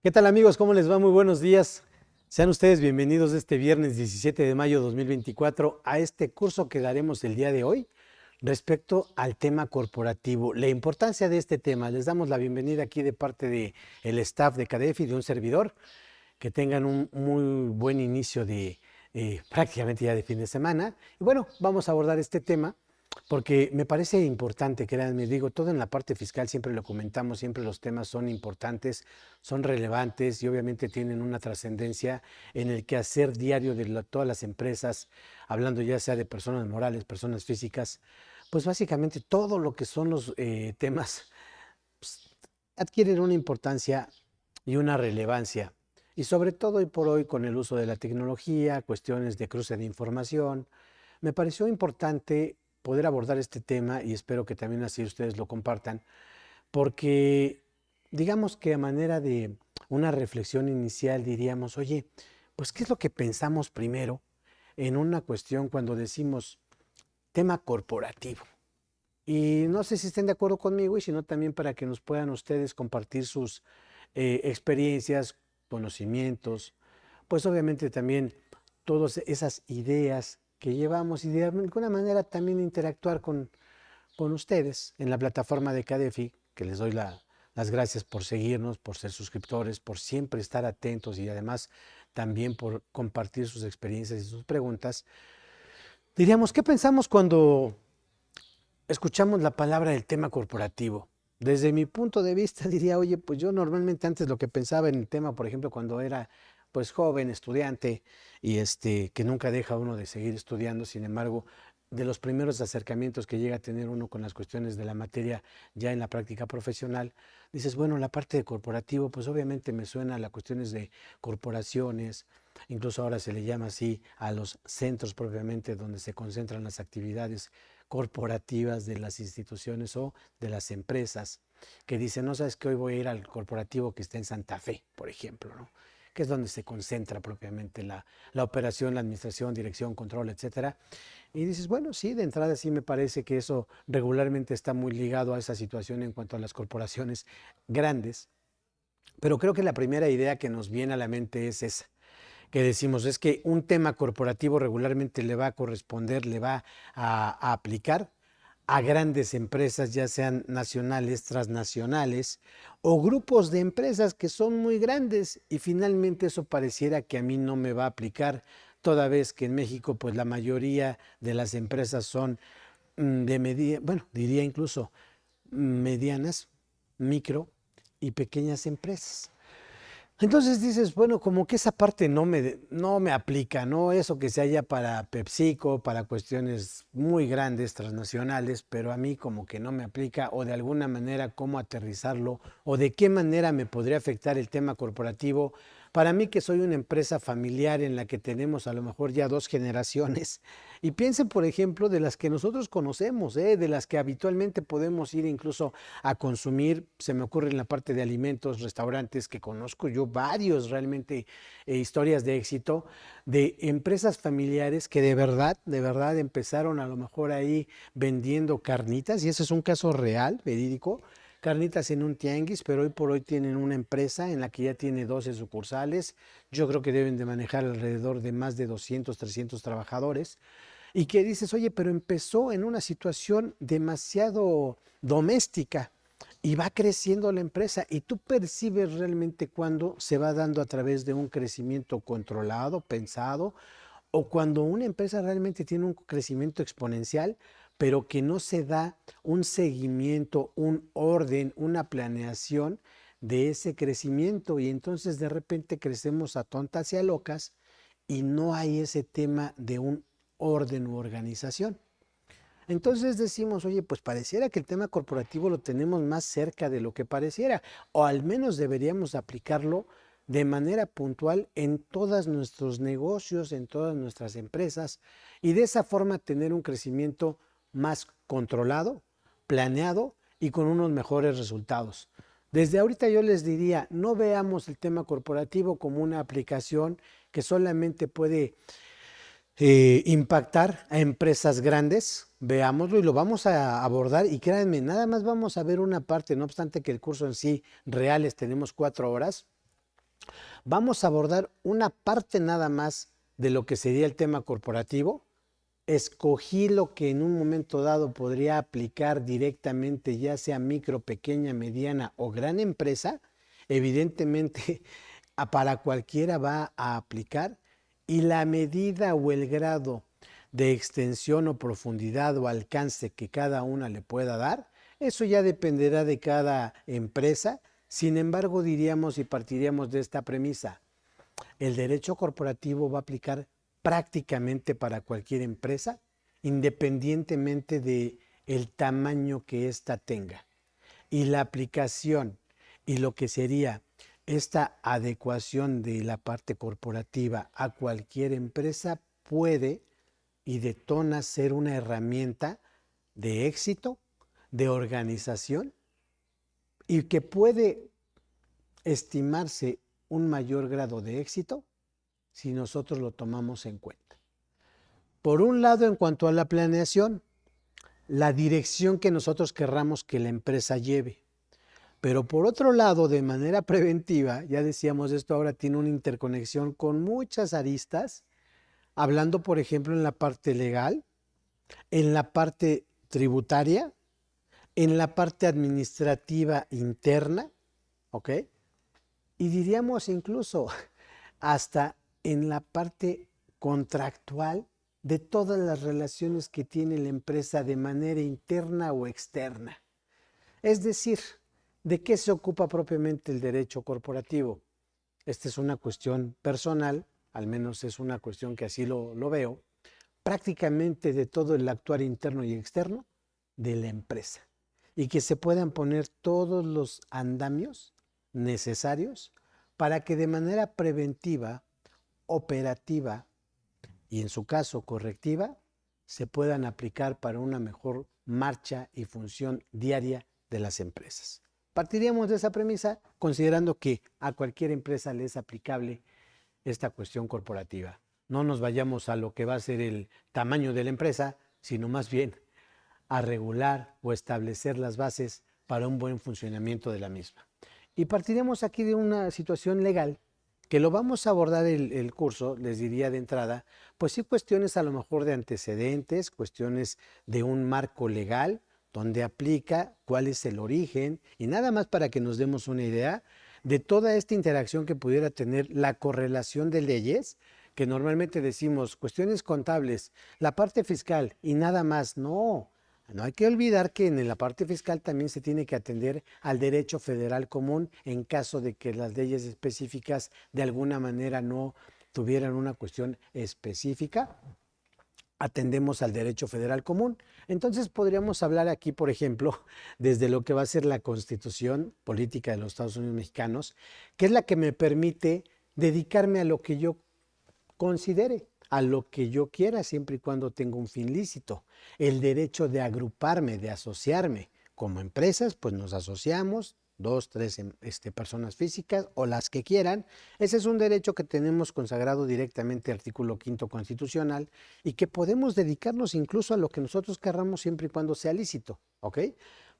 ¿Qué tal amigos? ¿Cómo les va? Muy buenos días. Sean ustedes bienvenidos este viernes 17 de mayo 2024 a este curso que daremos el día de hoy respecto al tema corporativo. La importancia de este tema. Les damos la bienvenida aquí de parte del staff de CADEF y de un servidor. Que tengan un muy buen inicio de prácticamente ya de fin de semana. Y bueno, vamos a abordar este tema porque me parece importante, créanme, digo, todo en la parte fiscal siempre lo comentamos, siempre los temas son importantes, son relevantes y obviamente tienen una trascendencia en el quehacer diario de todas las empresas, hablando ya sea de personas morales, personas físicas, pues básicamente todo lo que son los temas pues, adquieren una importancia y una relevancia. Y sobre todo hoy por hoy con el uso de la tecnología, cuestiones de cruce de información, me pareció importante poder abordar este tema y espero que también así ustedes lo compartan, porque digamos que a manera de una reflexión inicial diríamos, oye, pues ¿qué es lo que pensamos primero en una cuestión cuando decimos tema corporativo? Y no sé si estén de acuerdo conmigo y si no también para que nos puedan ustedes compartir sus experiencias, conocimientos, pues obviamente también todas esas ideas que llevamos y de alguna manera también interactuar con ustedes en la plataforma de Cadefi, que les doy las gracias por seguirnos, por ser suscriptores, por siempre estar atentos y además también por compartir sus experiencias y sus preguntas. Diríamos, ¿qué pensamos cuando escuchamos la palabra del tema corporativo? Desde mi punto de vista diría, oye, pues yo normalmente antes lo que pensaba en el tema, por ejemplo, cuando era pues joven, estudiante, y que nunca deja uno de seguir estudiando, sin embargo, de los primeros acercamientos que llega a tener uno con las cuestiones de la materia ya en la práctica profesional, dices, bueno, la parte de corporativo, pues obviamente me suena a las cuestiones de corporaciones, incluso ahora se le llama así a los centros propiamente donde se concentran las actividades corporativas de las instituciones o de las empresas que dicen, no sabes que hoy voy a ir al corporativo que está en Santa Fe, por ejemplo, ¿no? Que es donde se concentra propiamente la operación, la administración, dirección, control, etcétera. Y dices, bueno, sí, de entrada sí me parece que eso regularmente está muy ligado a esa situación en cuanto a las corporaciones grandes, pero creo que la primera idea que nos viene a la mente es esa, que decimos es que un tema corporativo regularmente le va a corresponder, le va a aplicar a grandes empresas, ya sean nacionales, transnacionales o grupos de empresas que son muy grandes y finalmente eso pareciera que a mí no me va a aplicar, toda vez que en México pues la mayoría de las empresas son de medida, bueno, diría incluso medianas, micro y pequeñas empresas. Entonces dices, bueno, como que esa parte no me aplica, ¿no? Eso que se haya para PepsiCo, para cuestiones muy grandes, transnacionales, pero a mí como que no me aplica o de alguna manera cómo aterrizarlo o de qué manera me podría afectar el tema corporativo. Para mí que soy una empresa familiar en la que tenemos a lo mejor ya dos generaciones y piensen por ejemplo de las que nosotros conocemos, de las que habitualmente podemos ir incluso a consumir. Se me ocurre en la parte de alimentos, restaurantes, que conozco yo varios realmente historias de éxito de empresas familiares que de verdad empezaron a lo mejor ahí vendiendo carnitas, y ese es un caso real, verídico, carnitas en un tianguis, pero hoy por hoy tienen una empresa en la que ya tiene 12 sucursales. Yo creo que deben de manejar alrededor de más de 200, 300 trabajadores y que dices, oye, pero empezó en una situación demasiado doméstica y va creciendo la empresa y tú percibes realmente cuando se va dando a través de un crecimiento controlado, pensado, o cuando una empresa realmente tiene un crecimiento exponencial, pero que no se da un seguimiento, un orden, una planeación de ese crecimiento y entonces de repente crecemos a tontas y a locas y no hay ese tema de un orden u organización. Entonces decimos, oye, pues pareciera que el tema corporativo lo tenemos más cerca de lo que pareciera, o al menos deberíamos aplicarlo de manera puntual en todos nuestros negocios, en todas nuestras empresas, y de esa forma tener un crecimiento más controlado, planeado y con unos mejores resultados. Desde ahorita yo les diría, no veamos el tema corporativo como una aplicación que solamente puede impactar a empresas grandes, veámoslo y lo vamos a abordar y créanme, nada más vamos a ver una parte, no obstante que el curso en sí reales tenemos 4 horas, Vamos a abordar una parte nada más de lo que sería el tema corporativo. Escogí lo que en un momento dado podría aplicar directamente, ya sea micro, pequeña, mediana o gran empresa. Evidentemente, para cualquiera va a aplicar, y la medida o el grado de extensión o profundidad o alcance que cada una le pueda dar, eso ya dependerá de cada empresa. Sin embargo, diríamos y partiríamos de esta premisa: el derecho corporativo va a aplicar prácticamente para cualquier empresa, independientemente de el tamaño que ésta tenga. Y la aplicación y lo que sería esta adecuación de la parte corporativa a cualquier empresa puede y detona ser una herramienta de éxito, de organización, y que puede estimarse un mayor grado de éxito si nosotros lo tomamos en cuenta. Por un lado, en cuanto a la planeación, la dirección que nosotros querramos que la empresa lleve. Pero por otro lado, de manera preventiva, ya decíamos, esto ahora tiene una interconexión con muchas aristas, hablando, por ejemplo, en la parte legal, en la parte tributaria, en la parte administrativa interna, ¿ok? Y diríamos incluso hasta en la parte contractual de todas las relaciones que tiene la empresa de manera interna o externa. Es decir, ¿de qué se ocupa propiamente el derecho corporativo? Esta es una cuestión personal, al menos es una cuestión que así lo veo, prácticamente de todo el actuar interno y externo de la empresa, y que se puedan poner todos los andamios necesarios para que de manera preventiva, operativa y en su caso correctiva, se puedan aplicar para una mejor marcha y función diaria de las empresas. Partiríamos de esa premisa considerando que a cualquier empresa le es aplicable esta cuestión corporativa. No nos vayamos a lo que va a ser el tamaño de la empresa, sino más bien a regular o establecer las bases para un buen funcionamiento de la misma. Y partiremos aquí de una situación legal que lo vamos a abordar el curso, les diría de entrada, pues sí, cuestiones a lo mejor de antecedentes, cuestiones de un marco legal, donde aplica, cuál es el origen, y nada más para que nos demos una idea de toda esta interacción que pudiera tener la correlación de leyes, que normalmente decimos cuestiones contables, la parte fiscal y nada más. No, no hay que olvidar que en la parte fiscal también se tiene que atender al derecho federal común en caso de que las leyes específicas de alguna manera no tuvieran una cuestión específica. Atendemos al derecho federal común. Entonces podríamos hablar aquí, por ejemplo, desde lo que va a ser la Constitución Política de los Estados Unidos Mexicanos, que es la que me permite dedicarme a lo que yo considere, a lo que yo quiera, siempre y cuando tenga un fin lícito. El derecho de agruparme, de asociarme. Como empresas, pues nos asociamos, 2, 3 personas físicas o las que quieran. Ese es un derecho que tenemos consagrado directamente al artículo 5º constitucional, y que podemos dedicarnos incluso a lo que nosotros querramos siempre y cuando sea lícito, ¿ok?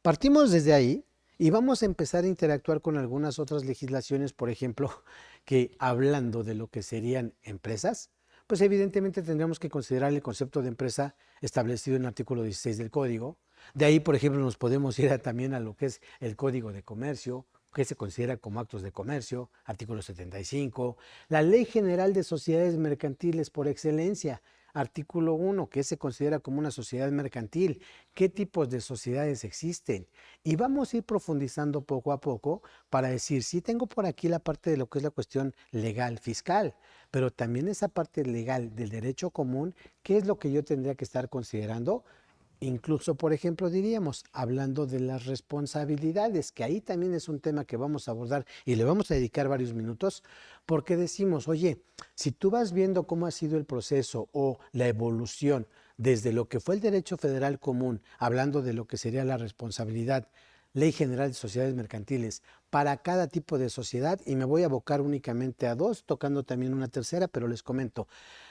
Partimos desde ahí y vamos a empezar a interactuar con algunas otras legislaciones, por ejemplo, que hablando de lo que serían empresas, pues evidentemente tendríamos que considerar el concepto de empresa establecido en el artículo 16 del Código. De ahí, por ejemplo, nos podemos ir también a lo que es el Código de Comercio, que se considera como actos de comercio, artículo 75, la Ley General de Sociedades Mercantiles por excelencia, artículo 1, que se considera como una sociedad mercantil, qué tipos de sociedades existen. Y vamos a ir profundizando poco a poco para decir, sí tengo por aquí la parte de lo que es la cuestión legal fiscal, pero también esa parte legal del derecho común, ¿qué es lo que yo tendría que estar considerando? Incluso, por ejemplo, diríamos, hablando de las responsabilidades, que ahí también es un tema que vamos a abordar y le vamos a dedicar varios minutos, porque decimos, oye, si tú vas viendo cómo ha sido el proceso o la evolución desde lo que fue el derecho federal común, hablando de lo que sería la responsabilidad, Ley General de Sociedades Mercantiles, para cada tipo de sociedad, y me voy a abocar únicamente a dos, tocando también una tercera, pero les comento,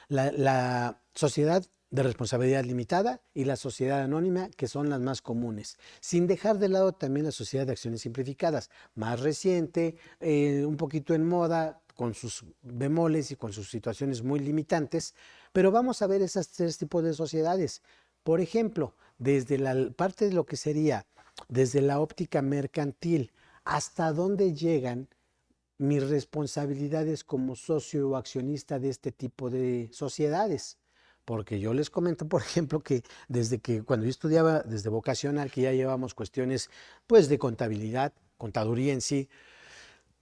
la sociedad de responsabilidad limitada y la sociedad anónima, que son las más comunes, sin dejar de lado también la sociedad de acciones simplificadas, más reciente, un poquito en moda, con sus bemoles y con sus situaciones muy limitantes, pero vamos a ver esos tres tipos de sociedades. Por ejemplo, desde la parte de lo que sería, desde la óptica mercantil, hasta dónde llegan mis responsabilidades como socio o accionista de este tipo de sociedades. Porque yo les comento, por ejemplo, que desde que cuando yo estudiaba desde vocacional, que ya llevábamos cuestiones pues de contabilidad, contaduría en sí,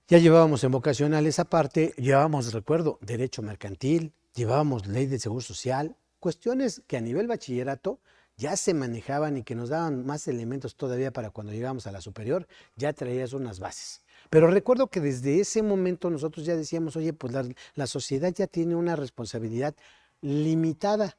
ya llevábamos en vocacional esa parte, llevábamos, recuerdo, derecho mercantil, llevábamos ley de seguro social, cuestiones que a nivel bachillerato ya se manejaban y que nos daban más elementos todavía para cuando llegamos a la superior, ya traías unas bases. Pero recuerdo que desde ese momento nosotros ya decíamos, oye, pues la sociedad ya tiene una responsabilidad limitada.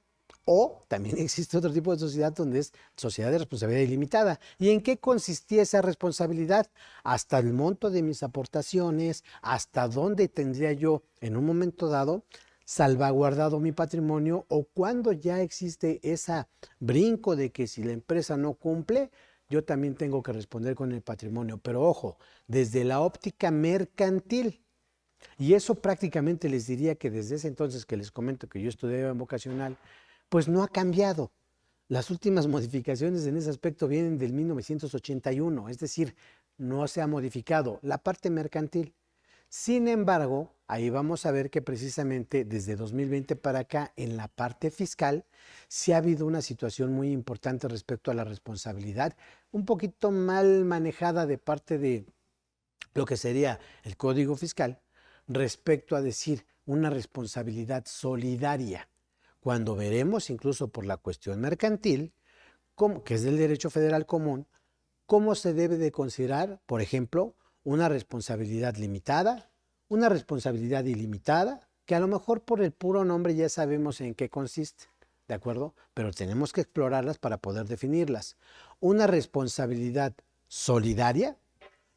O también existe otro tipo de sociedad donde es sociedad de responsabilidad ilimitada. ¿Y en qué consistía esa responsabilidad? Hasta el monto de mis aportaciones, hasta dónde tendría yo en un momento dado salvaguardado mi patrimonio, o cuando ya existe ese brinco de que si la empresa no cumple, yo también tengo que responder con el patrimonio. Pero ojo, desde la óptica mercantil. Y eso prácticamente les diría que desde ese entonces que les comento que yo estudiaba en vocacional, pues no ha cambiado. Las últimas modificaciones en ese aspecto vienen del 1981, es decir, no se ha modificado la parte mercantil. Sin embargo, ahí vamos a ver que precisamente desde 2020 para acá, en la parte fiscal, sí ha habido una situación muy importante respecto a la responsabilidad, un poquito mal manejada de parte de lo que sería el Código Fiscal, respecto a decir una responsabilidad solidaria, cuando veremos incluso por la cuestión mercantil, que es del derecho federal común, cómo se debe de considerar, por ejemplo, una responsabilidad limitada, una responsabilidad ilimitada, que a lo mejor por el puro nombre ya sabemos en qué consiste, ¿de acuerdo? Pero tenemos que explorarlas para poder definirlas. Una responsabilidad solidaria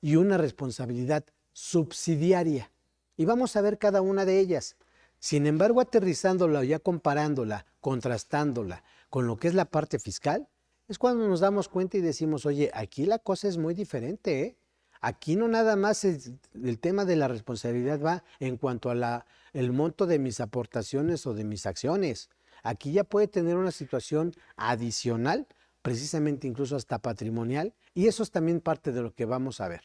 y una responsabilidad subsidiaria. Y vamos a ver cada una de ellas. Sin embargo, aterrizándola o ya comparándola, contrastándola con lo que es la parte fiscal, es cuando nos damos cuenta y decimos, oye, aquí la cosa es muy diferente, ¿eh? Aquí no nada más el tema de la responsabilidad va en cuanto a el monto de mis aportaciones o de mis acciones. Aquí ya puede tener una situación adicional, precisamente incluso hasta patrimonial, y eso es también parte de lo que vamos a ver.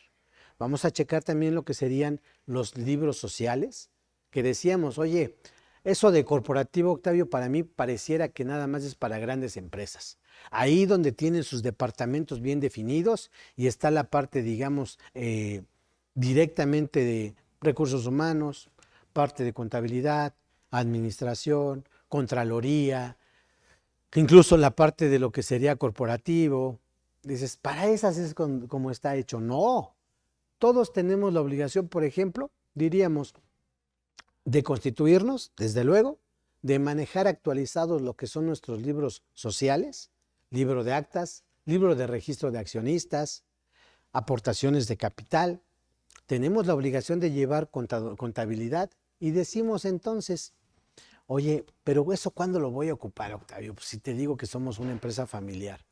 Vamos a checar también lo que serían los libros sociales, que decíamos, oye, eso de corporativo, Octavio, para mí pareciera que nada más es para grandes empresas. Ahí donde tienen sus departamentos bien definidos y está la parte, digamos, directamente de recursos humanos, parte de contabilidad, administración, contraloría, incluso la parte de lo que sería corporativo. Dices, para esas es como está hecho. No, todos tenemos la obligación, por ejemplo, diríamos, de constituirnos, desde luego, de manejar actualizados lo que son nuestros libros sociales, libro de actas, libro de registro de accionistas, aportaciones de capital. Tenemos la obligación de llevar contabilidad y decimos entonces, oye, pero ¿eso cuándo lo voy a ocupar, Octavio? Pues si te digo que somos una empresa familiar.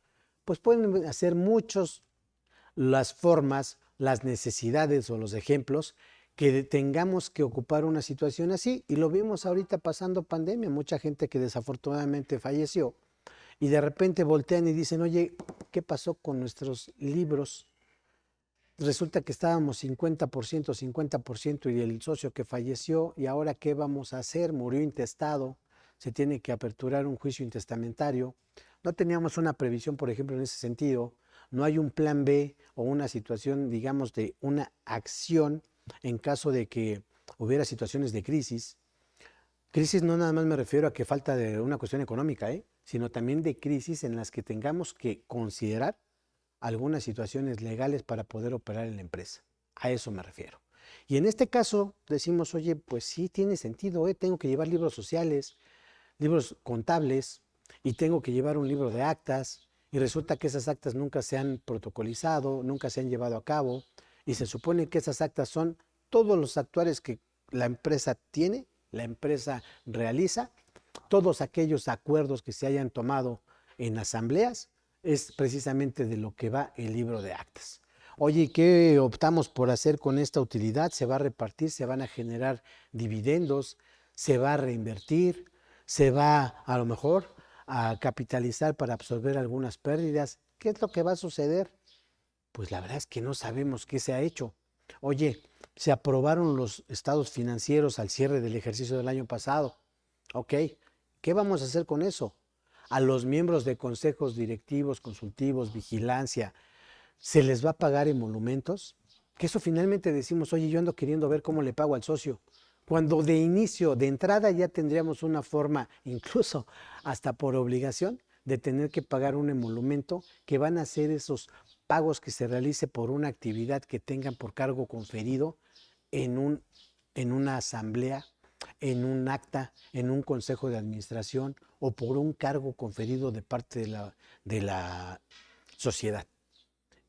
Pues pueden hacer muchos las formas, las necesidades o los ejemplos que tengamos que ocupar una situación así. Y lo vimos ahorita pasando pandemia, mucha gente que desafortunadamente falleció y de repente voltean y dicen, oye, ¿qué pasó con nuestros libros? Resulta que estábamos 50% y el socio que falleció, y ahora ¿qué vamos a hacer? Murió intestado, se tiene que aperturar un juicio intestamentario. No teníamos una previsión, por ejemplo, en ese sentido. No hay un plan B o una situación, digamos, de una acción en caso de que hubiera situaciones de crisis. Crisis no nada más me refiero a que falta de una cuestión económica, sino también de crisis en las que tengamos que considerar algunas situaciones legales para poder operar en la empresa. A eso me refiero. Y en este caso decimos, oye, pues sí tiene sentido, tengo que llevar libros sociales, libros contables, y tengo que llevar un libro de actas, y resulta que esas actas nunca se han protocolizado, nunca se han llevado a cabo, y se supone que esas actas son todos los actuarios que la empresa tiene, la empresa realiza, todos aquellos acuerdos que se hayan tomado en asambleas, es precisamente de lo que va el libro de actas. Oye, ¿qué optamos por hacer con esta utilidad? ¿Se va a repartir? ¿Se van a generar dividendos? ¿Se va a reinvertir? ¿Se va a lo mejor a capitalizar para absorber algunas pérdidas? ¿Qué es lo que va a suceder? Pues la verdad es que no sabemos qué se ha hecho. Oye, se aprobaron los estados financieros al cierre del ejercicio del año pasado. Ok, ¿qué vamos a hacer con eso? A los miembros de consejos directivos, consultivos, vigilancia, ¿se les va a pagar emolumentos? Que eso finalmente decimos, oye, yo ando queriendo ver cómo le pago al socio. Cuando de inicio, de entrada, ya tendríamos una forma, incluso hasta por obligación, de tener que pagar un emolumento, que van a ser esos pagos que se realice por una actividad que tengan por cargo conferido en, en una asamblea, en un acta, en un consejo de administración o por un cargo conferido de parte de la sociedad.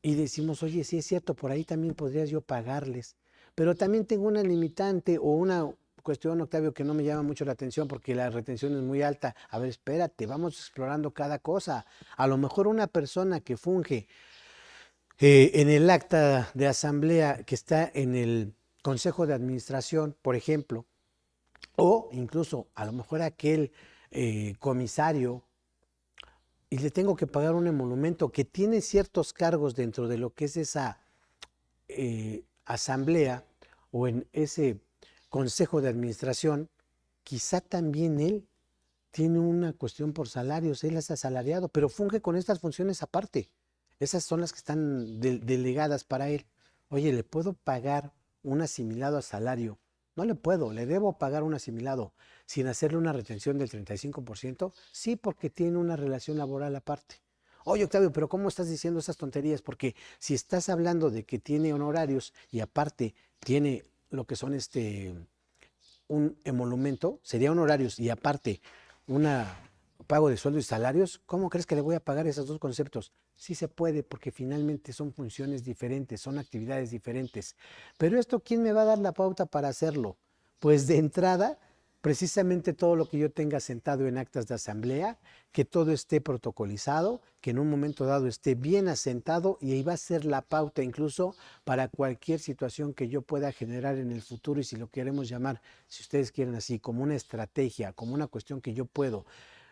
Y decimos, oye, sí es cierto, por ahí también podrías yo pagarles. Pero también tengo una limitante o una cuestión, Octavio, que no me llama mucho la atención porque la retención es muy alta. A ver, espérate, vamos explorando cada cosa. A lo mejor una persona que funge en el acta de asamblea que está en el consejo de administración, por ejemplo, o incluso a lo mejor aquel comisario y le tengo que pagar un emolumento que tiene ciertos cargos dentro de lo que es esa asamblea o en ese consejo de administración, quizá también él tiene una cuestión por salarios, él es asalariado, pero funge con estas funciones aparte. Esas son las que están delegadas para él. Oye, ¿le puedo pagar un asimilado a salario? No le puedo, le debo pagar un asimilado sin hacerle una retención del 35%. Sí, porque tiene una relación laboral aparte. Oye, Octavio, pero ¿cómo estás diciendo esas tonterías? Porque si estás hablando de que tiene honorarios y aparte tiene lo que son un emolumento, sería honorarios y aparte un pago de sueldos y salarios, ¿cómo crees que le voy a pagar esos dos conceptos? Sí se puede, porque finalmente son funciones diferentes, son actividades diferentes. Pero esto, ¿quién me va a dar la pauta para hacerlo? Pues de entrada, precisamente todo lo que yo tenga sentado en actas de asamblea, que todo esté protocolizado, que en un momento dado esté bien asentado y ahí va a ser la pauta incluso para cualquier situación que yo pueda generar en el futuro y si lo queremos llamar, si ustedes quieren así, como una estrategia, como una cuestión que yo puedo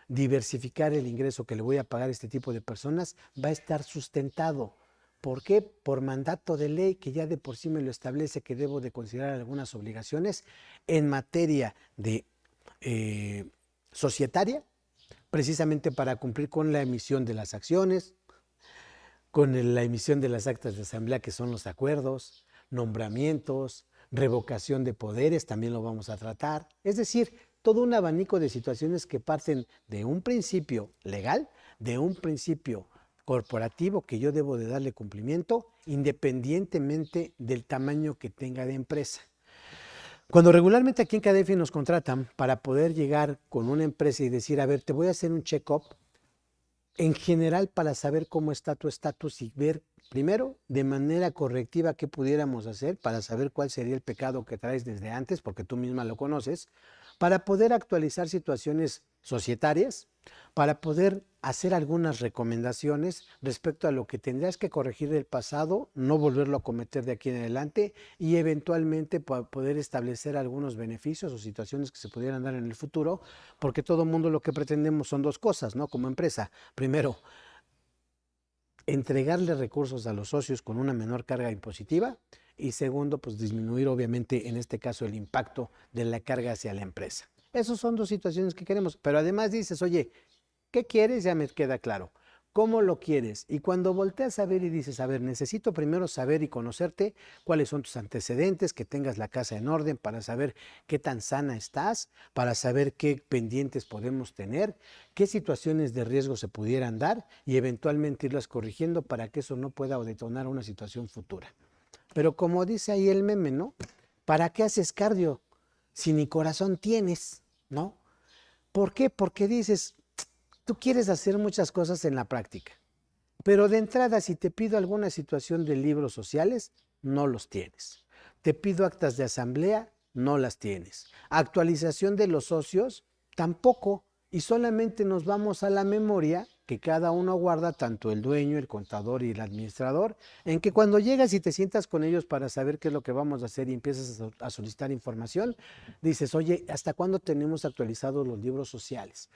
diversificar el ingreso que le voy a pagar a este tipo de personas, va a estar sustentado. ¿Por qué? Por mandato de ley que ya de por sí me lo establece que debo de considerar algunas obligaciones en materia de societaria, precisamente para cumplir con la emisión de las acciones, con la emisión de las actas de asamblea que son los acuerdos, nombramientos, revocación de poderes, también lo vamos a tratar. Es decir, todo un abanico de situaciones que parten de un principio legal, de un principio corporativo que yo debo de darle cumplimiento independientemente del tamaño que tenga de empresa. Cuando regularmente aquí en Cadefi nos contratan para poder llegar con una empresa y decir, a ver, te voy a hacer un check-up, en general para saber cómo está tu estatus y ver primero de manera correctiva qué pudiéramos hacer para saber cuál sería el pecado que traes desde antes, porque tú misma lo conoces, para poder actualizar situaciones societarias, para poder hacer algunas recomendaciones respecto a lo que tendrías que corregir del pasado, no volverlo a cometer de aquí en adelante y eventualmente poder establecer algunos beneficios o situaciones que se pudieran dar en el futuro, porque todo mundo lo que pretendemos son dos cosas, ¿no? Como empresa. Primero, entregarle recursos a los socios con una menor carga impositiva y segundo, pues disminuir obviamente en este caso el impacto de la carga hacia la empresa. Esas son dos situaciones que queremos, pero además dices, oye, ¿qué quieres? Ya me queda claro. ¿Cómo lo quieres? Y cuando volteas a ver y dices, a ver, necesito primero saber y conocerte cuáles son tus antecedentes, que tengas la casa en orden para saber qué tan sana estás, para saber qué pendientes podemos tener, qué situaciones de riesgo se pudieran dar y eventualmente irlas corrigiendo para que eso no pueda detonar una situación futura. Pero como dice ahí el meme, ¿no? ¿Para qué haces cardio si ni corazón tienes? ¿No? ¿Por qué? Porque dices, tú quieres hacer muchas cosas en la práctica, pero de entrada, si te pido alguna situación de libros sociales, no los tienes. Te pido actas de asamblea, no las tienes. Actualización de los socios, tampoco. Y solamente nos vamos a la memoria, que cada uno guarda, tanto el dueño, el contador y el administrador, en que cuando llegas y te sientas con ellos para saber qué es lo que vamos a hacer y empiezas a solicitar información, dices, oye, ¿hasta cuándo tenemos actualizados los libros sociales?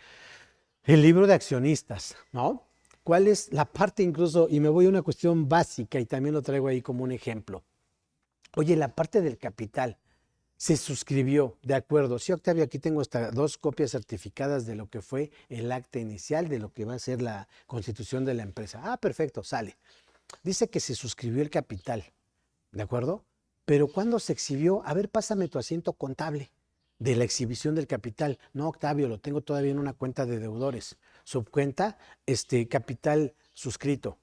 El libro de accionistas, ¿no? ¿Cuál es la parte incluso? Y me voy a una cuestión básica y también lo traigo ahí como un ejemplo. Oye, la parte del capital. Se suscribió, de acuerdo. Sí, Octavio, aquí tengo hasta 2 copias certificadas de lo que fue el acta inicial de lo que va a ser la constitución de la empresa. Ah, perfecto, sale. Dice que se suscribió el capital, ¿de acuerdo? Pero ¿cuándo se exhibió? A ver, pásame tu asiento contable de la exhibición del capital. No, Octavio, lo tengo todavía en una cuenta de deudores. Subcuenta, capital suscrito,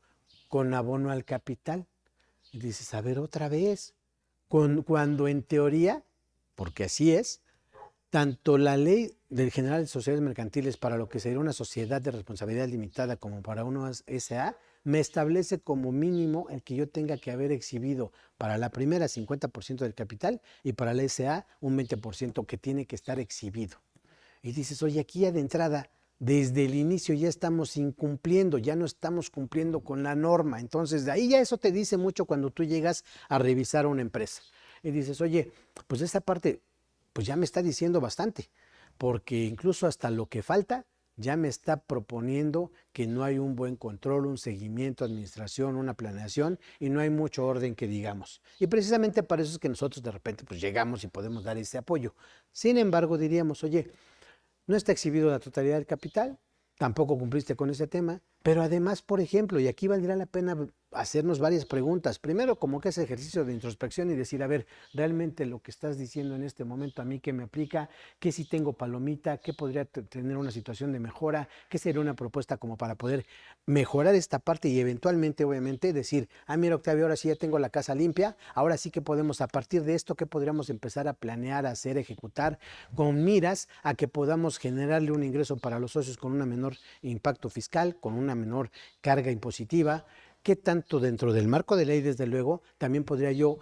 con abono al capital. Y dices, a ver, otra vez. Cuando en teoría, porque así es, tanto la ley del General de Sociedades Mercantiles para lo que sería una sociedad de responsabilidad limitada como para una SA, me establece como mínimo el que yo tenga que haber exhibido para la primera 50% del capital y para la SA un 20% que tiene que estar exhibido. Y dices, oye, aquí ya de entrada, desde el inicio ya estamos incumpliendo, ya no estamos cumpliendo con la norma. Entonces, de ahí ya eso te dice mucho cuando tú llegas a revisar una empresa. Y dices, oye, pues esa parte, pues ya me está diciendo bastante, porque incluso hasta lo que falta ya me está proponiendo que no hay un buen control, un seguimiento, administración, una planeación y no hay mucho orden que digamos. Y precisamente para eso es que nosotros de repente pues llegamos y podemos dar ese apoyo. Sin embargo, diríamos, oye, no está exhibido la totalidad del capital, tampoco cumpliste con ese tema, pero además, por ejemplo, y aquí valdría la pena hacernos varias preguntas. Primero, como que ese ejercicio de introspección y decir, a ver, realmente lo que estás diciendo en este momento a mí, ¿qué me aplica? ¿Qué si tengo palomita? ¿Qué podría tener una situación de mejora? ¿Qué sería una propuesta como para poder mejorar esta parte y eventualmente, obviamente, decir, ah, mira, Octavio, ahora sí ya tengo la casa limpia, ahora sí que podemos, a partir de esto, ¿qué podríamos empezar a planear, a hacer, ejecutar, con miras a que podamos generarle un ingreso para los socios con un menor impacto fiscal, con una menor carga impositiva? ¿Qué tanto dentro del marco de ley, desde luego, también podría yo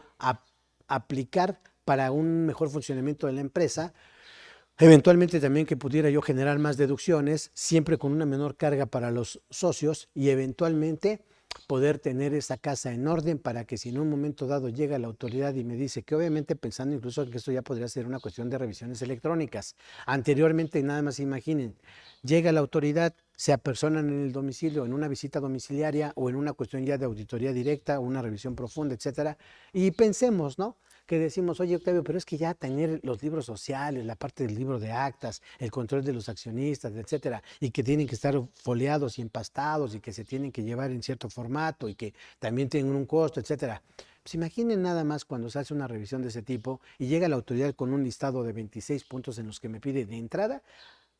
aplicar para un mejor funcionamiento de la empresa? Eventualmente también que pudiera yo generar más deducciones, siempre con una menor carga para los socios y eventualmente poder tener esa casa en orden para que si en un momento dado llega la autoridad y me dice que obviamente pensando incluso que esto ya podría ser una cuestión de revisiones electrónicas. Anteriormente, nada más imaginen, llega la autoridad, se apersonan en el domicilio, en una visita domiciliaria o en una cuestión ya de auditoría directa, una revisión profunda, etcétera, y pensemos, ¿no? Que decimos, oye, Octavio, pero es que ya tener los libros sociales, la parte del libro de actas, el control de los accionistas, etcétera, y que tienen que estar foliados y empastados y que se tienen que llevar en cierto formato y que también tienen un costo, etcétera. Pues imaginen nada más cuando se hace una revisión de ese tipo y llega la autoridad con un listado de 26 puntos en los que me pide de entrada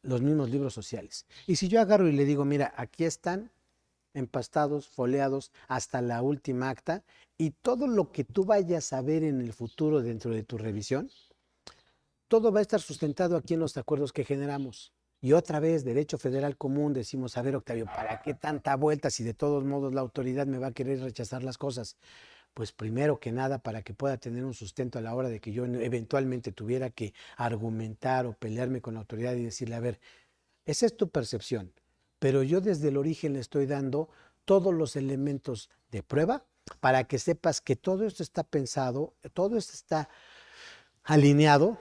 los mismos libros sociales. Y si yo agarro y le digo, mira, aquí están empastados, foliados, hasta la última acta, y todo lo que tú vayas a ver en el futuro dentro de tu revisión, todo va a estar sustentado aquí en los acuerdos que generamos. Y otra vez, derecho federal común, decimos, a ver, Octavio, ¿para qué tanta vuelta si de todos modos la autoridad me va a querer rechazar las cosas? Pues primero que nada, para que pueda tener un sustento a la hora de que yo eventualmente tuviera que argumentar o pelearme con la autoridad y decirle, a ver, esa es tu percepción, pero yo desde el origen le estoy dando todos los elementos de prueba para que sepas que todo esto está pensado, todo esto está alineado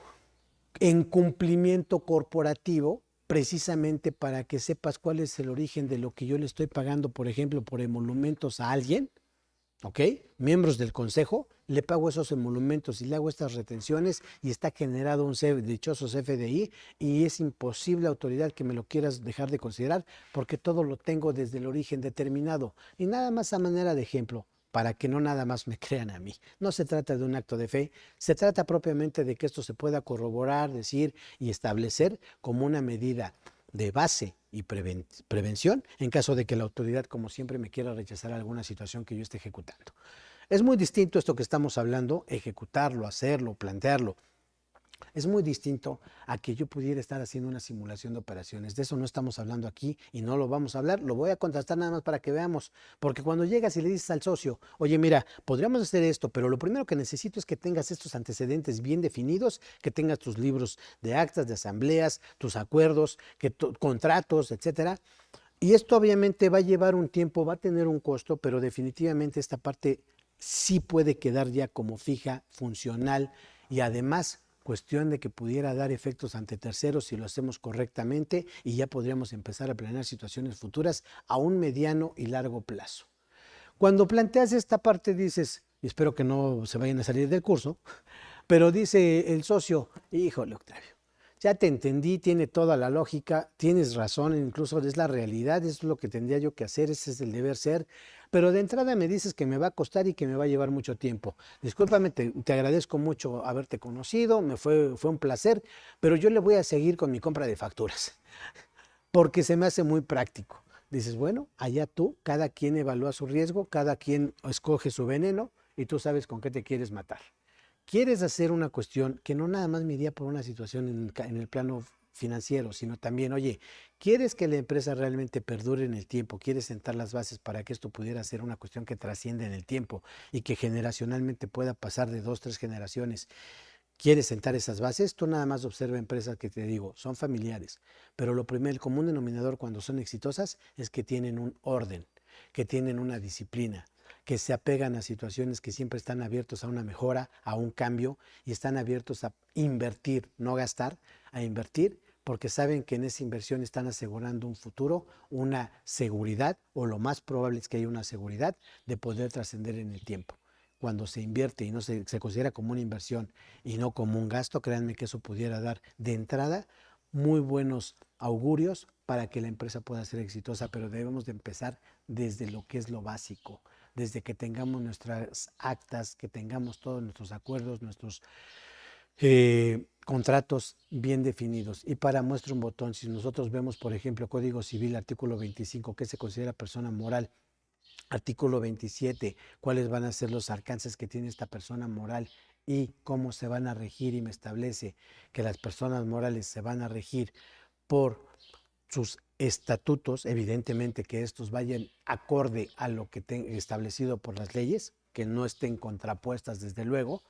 en cumplimiento corporativo, precisamente para que sepas cuál es el origen de lo que yo le estoy pagando, por ejemplo, por emolumentos a alguien, ¿ok? Miembros del consejo, le pago esos emolumentos y le hago estas retenciones y está generado un dichoso CFDI y es imposible, autoridad, que me lo quieras dejar de considerar porque todo lo tengo desde el origen determinado. Y nada más a manera de ejemplo, para que no nada más me crean a mí. No se trata de un acto de fe, se trata propiamente de que esto se pueda corroborar, decir y establecer como una medida de base y prevención en caso de que la autoridad, como siempre, me quiera rechazar alguna situación que yo esté ejecutando. Es muy distinto esto que estamos hablando, ejecutarlo, hacerlo, plantearlo. Es muy distinto a que yo pudiera estar haciendo una simulación de operaciones. De eso no estamos hablando aquí y no lo vamos a hablar. Lo voy a contrastar nada más para que veamos. Porque cuando llegas y le dices al socio, oye, mira, podríamos hacer esto, pero lo primero que necesito es que tengas estos antecedentes bien definidos, que tengas tus libros de actas, de asambleas, tus acuerdos, contratos, etcétera. Y esto obviamente va a llevar un tiempo, va a tener un costo, pero definitivamente esta parte sí puede quedar ya como fija, funcional y además cuestión de que pudiera dar efectos ante terceros si lo hacemos correctamente y ya podríamos empezar a planear situaciones futuras a un mediano y largo plazo. Cuando planteas esta parte dices, y espero que no se vayan a salir del curso, pero dice el socio, híjole Octavio, ya te entendí, tiene toda la lógica, tienes razón, incluso es la realidad, es lo que tendría yo que hacer, ese es el deber ser, pero de entrada me dices que me va a costar y que me va a llevar mucho tiempo. Discúlpame, te agradezco mucho haberte conocido, fue un placer, pero yo le voy a seguir con mi compra de facturas, porque se me hace muy práctico. Dices, bueno, allá tú, cada quien evalúa su riesgo, cada quien escoge su veneno y tú sabes con qué te quieres matar. Quieres hacer una cuestión que no nada más midía por una situación en el plano financiero, sino también, oye, ¿quieres que la empresa realmente perdure en el tiempo? ¿Quieres sentar las bases para que esto pudiera ser una cuestión que trascienda en el tiempo y que generacionalmente pueda pasar de 2, 3 generaciones? ¿Quieres sentar esas bases? Tú nada más observa empresas que te digo, son familiares, pero lo primero, el común denominador cuando son exitosas es que tienen un orden, que tienen una disciplina, que se apegan a situaciones que siempre están abiertos a una mejora, a un cambio y están abiertos a invertir, no gastar, a invertir porque saben que en esa inversión están asegurando un futuro, una seguridad o lo más probable es que haya una seguridad de poder trascender en el tiempo. Cuando se invierte y no se considera como una inversión y no como un gasto, créanme que eso pudiera dar de entrada muy buenos augurios para que la empresa pueda ser exitosa, pero debemos de empezar desde lo que es lo básico, desde que tengamos nuestras actas, que tengamos todos nuestros acuerdos, nuestros contratos bien definidos. Y para muestra un botón, si nosotros vemos, por ejemplo, Código Civil, artículo 25, que se considera persona moral, artículo 27, cuáles van a ser los alcances que tiene esta persona moral y cómo se van a regir, y me establece que las personas morales se van a regir por sus estatutos, evidentemente que estos vayan acorde a lo que establecido por las leyes, que no estén contrapuestas desde luego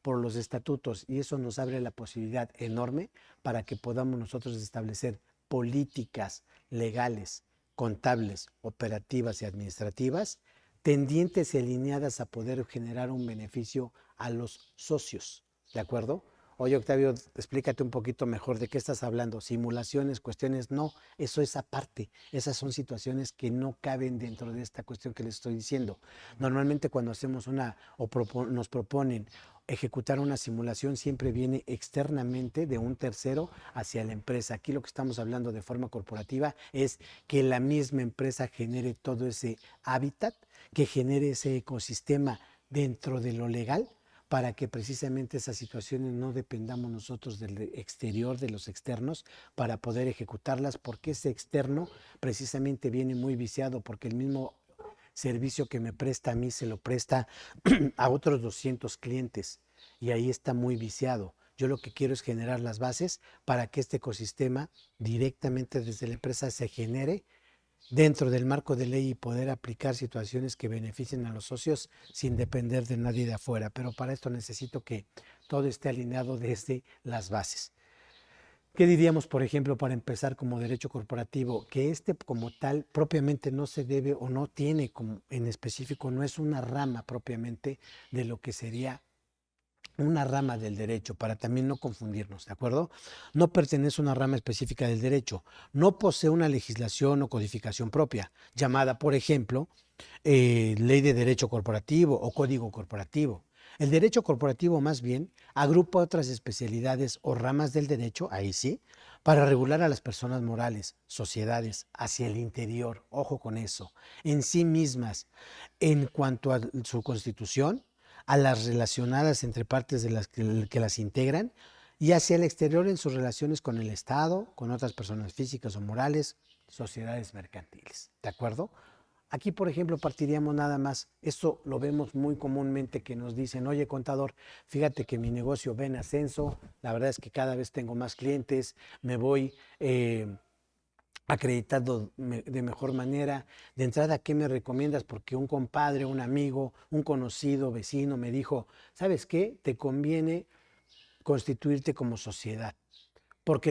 por los estatutos, y eso nos abre la posibilidad enorme para que podamos nosotros establecer políticas legales, contables, operativas y administrativas tendientes y alineadas a poder generar un beneficio a los socios, ¿de acuerdo? Oye, Octavio, explícate un poquito mejor de qué estás hablando. Simulaciones, cuestiones, no, eso es aparte. Esas son situaciones que no caben dentro de esta cuestión que les estoy diciendo. Normalmente cuando hacemos nos proponen ejecutar una simulación, siempre viene externamente de un tercero hacia la empresa. Aquí lo que estamos hablando de forma corporativa es que la misma empresa genere todo ese hábitat, que genere ese ecosistema dentro de lo legal, para que precisamente esas situaciones no dependamos nosotros del exterior, de los externos, para poder ejecutarlas, porque ese externo precisamente viene muy viciado, porque el mismo servicio que me presta a mí se lo presta a otros 200 clientes y ahí está muy viciado. Yo lo que quiero es generar las bases para que este ecosistema directamente desde la empresa se genere dentro del marco de ley y poder aplicar situaciones que beneficien a los socios sin depender de nadie de afuera. Pero para esto necesito que todo esté alineado desde las bases. ¿Qué diríamos, por ejemplo, para empezar como derecho corporativo? Que este como tal propiamente no se debe o no tiene como en específico, no es una rama propiamente de lo que sería una rama del derecho, para también no confundirnos, ¿de acuerdo? No pertenece a una rama específica del derecho, no posee una legislación o codificación propia, llamada, por ejemplo, ley de derecho corporativo o código corporativo. El derecho corporativo más bien agrupa otras especialidades o ramas del derecho, ahí sí, para regular a las personas morales, sociedades, hacia el interior, ojo con eso, en sí mismas, en cuanto a su constitución, a las relacionadas entre partes de las que las integran y hacia el exterior en sus relaciones con el Estado, con otras personas físicas o morales, sociedades mercantiles. ¿De acuerdo? Aquí, por ejemplo, partiríamos nada más, esto lo vemos muy comúnmente que nos dicen, oye contador, fíjate que mi negocio va en ascenso, la verdad es que cada vez tengo más clientes, me voy acreditado de mejor manera. De entrada, ¿qué me recomiendas? Porque un compadre, un amigo, un conocido, vecino me dijo, ¿sabes qué? Te conviene constituirte como sociedad. Porque